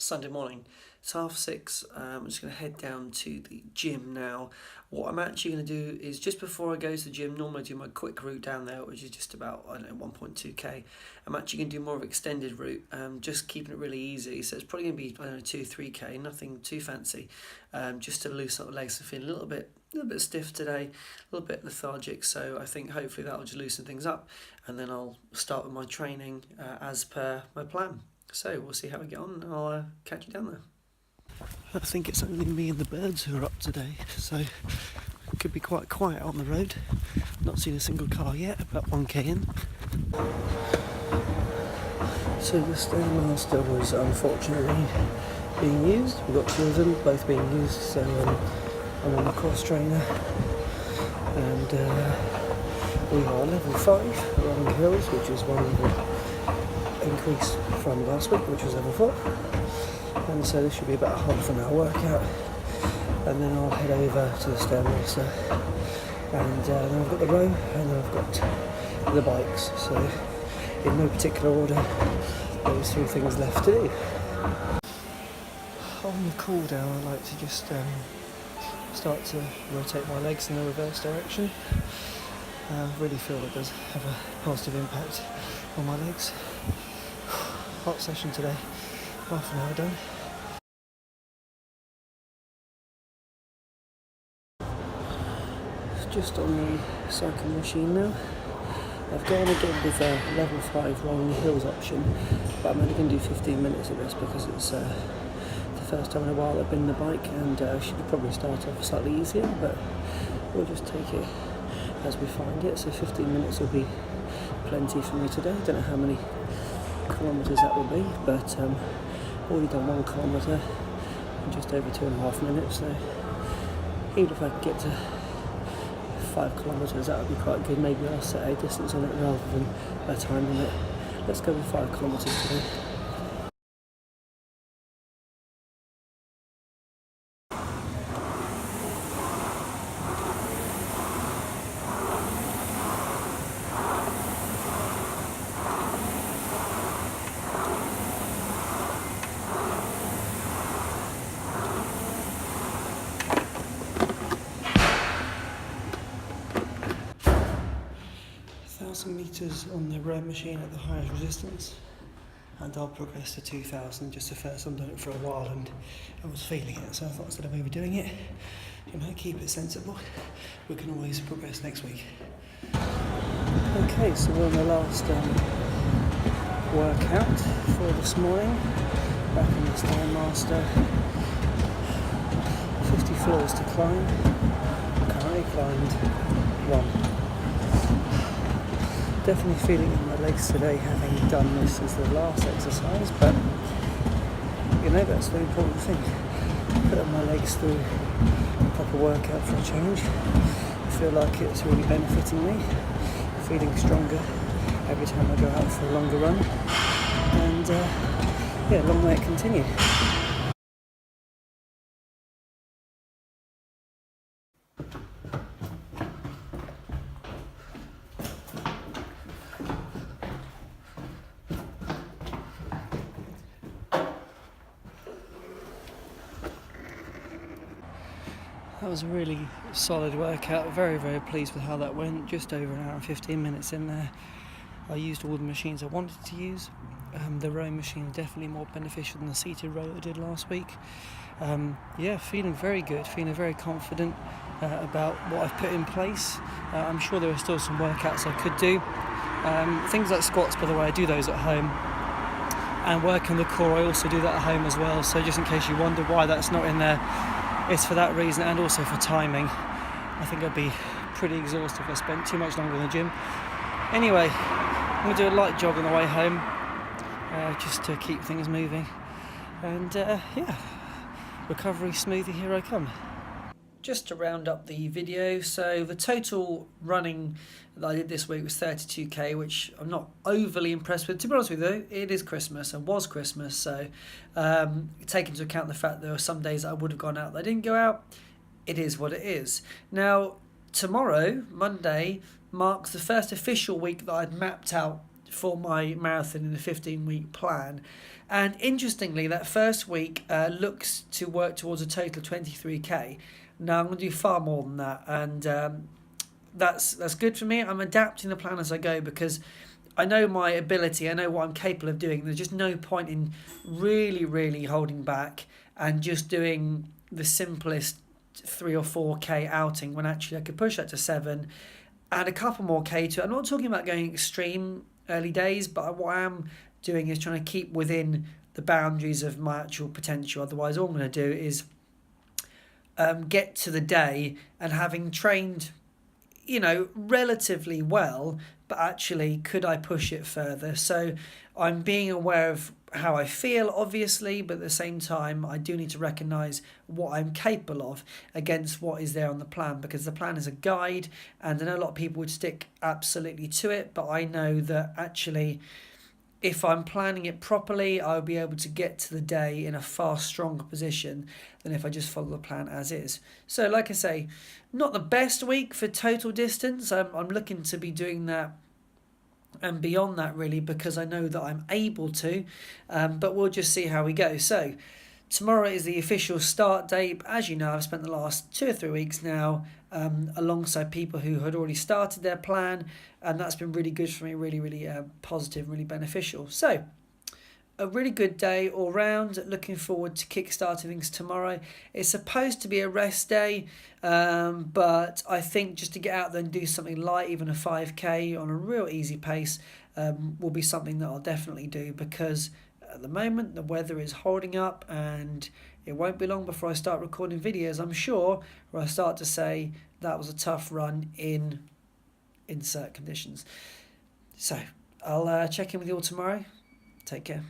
Sunday morning. It's 6:30. I'm just going to head down to the gym now. What I'm actually going to do is just before I go to the gym, normally I do my quick route down there, which is just about, 1.2k. I'm actually going to do more of an extended route, just keeping it really easy. So it's probably going to be, 2-3k, nothing too fancy, just to loosen up the legs. I feel a little bit stiff today, a little bit lethargic, so I think hopefully that'll just loosen things up, and then I'll start with my training as per my plan. So we'll see how we get on, and I'll catch you down there. I think it's only me and the birds who are up today, so it could be quite quiet on the road. Not seen a single car yet, about 1k in. So the Stairmaster was unfortunately being used. We've got two of them, both being used, so I'm on the cross trainer, and we are level 5 along hills, which is one increase from last week, which was level 4. And so this should be about a half an hour workout, and then I'll head over to the Stairmaster, and then I've got the row, and then I've got the bikes. So in no particular order, those 3 things left to do. On the cool down, I like to just start to rotate my legs in the reverse direction. I really feel it does have a positive impact on my legs. Hot session today, half an hour done. Just on the cycling machine now. I've gone again with a level 5 rolling hills option, but I'm only going to do 15 minutes of this because it's the first time in a while I've been on the bike, and I should probably start off slightly easier, but we'll just take it as we find it. So 15 minutes will be plenty for me today. Don't know how many kilometres that will be, but already done 1 kilometre in just over 2.5 minutes, so even if I could get to 5 kilometres, that would be quite good. Maybe I'll set a distance on it rather than a time on it. Let's go with 5 kilometres today. Meters on the row machine at the highest resistance, and I'll progress to 2000. Just the first time I've done it for a while and I was feeling it, so I thought instead of overdoing it, keep it sensible. We can always progress next week. Okay, so we're on the last workout for this morning, back in the Stairmaster. 50 floors to climb. Currently climbed 1. Definitely feeling in my legs today, having done this as the last exercise, but that's the important thing. Put up my legs through a proper workout for a change. I feel like it's really benefiting me, feeling stronger every time I go out for a longer run, and long may it continue. That was a really solid workout, very, very pleased with how that went. Just over an hour and 15 minutes in there. I used all the machines I wanted to use. The row machine is definitely more beneficial than the seated row I did last week. Feeling very good, feeling very confident about what I've put in place. I'm sure there are still some workouts I could do. Things like squats, by the way, I do those at home. And working the core, I also do that at home as well. So just in case you wonder why that's not in there, it's for that reason, and also for timing. I think I'd be pretty exhausted if I spent too much longer in the gym. Anyway, I'm going to do a light jog on the way home, just to keep things moving. And recovery smoothie, here I come. Just to round up the video, so the total running that I did this week was 32k, which I'm not overly impressed with. To be honest with you, it is Christmas and was Christmas, so take into account the fact there were some days I would have gone out that I didn't go out. It is what it is. Now, tomorrow, Monday, marks the first official week that I'd mapped out for my marathon in the 15-week plan. And interestingly, that first week looks to work towards a total of 23k. Now I'm going to do far more than that, and that's good for me. I'm adapting the plan as I go because I know my ability, I know what I'm capable of doing. There's just no point in really holding back and just doing the simplest 3 or 4k outing when actually I could push that to 7, add a couple more k to it. I'm not talking about going extreme early days, but what I am doing is trying to keep within the boundaries of my actual potential. Otherwise, all I'm going to do is get to the day and having trained, relatively well, but actually, could I push it further? So I'm being aware of how I feel, obviously, but at the same time, I do need to recognise what I'm capable of against what is there on the plan, because the plan is a guide, and I know a lot of people would stick absolutely to it, but I know that actually, if I'm planning it properly, I'll be able to get to the day in a far stronger position than if I just follow the plan as is. So like I say, not the best week for total distance. I'm looking to be doing that and beyond that, really, because I know that I'm able to, but we'll just see how we go. So tomorrow is the official start date. As you know, I've spent the last 2 or 3 weeks now alongside people who had already started their plan, and that's been really good for me, really positive, really beneficial. So a really good day all round. Looking forward to kickstarting things tomorrow. It's supposed to be a rest day, but I think just to get out there and do something light, even a 5k on a real easy pace, will be something that I'll definitely do, because at the moment the weather is holding up, and it won't be long before I start recording videos, I'm sure, where I start to say that was a tough run in insert conditions. So I'll check in with you all tomorrow. Take care.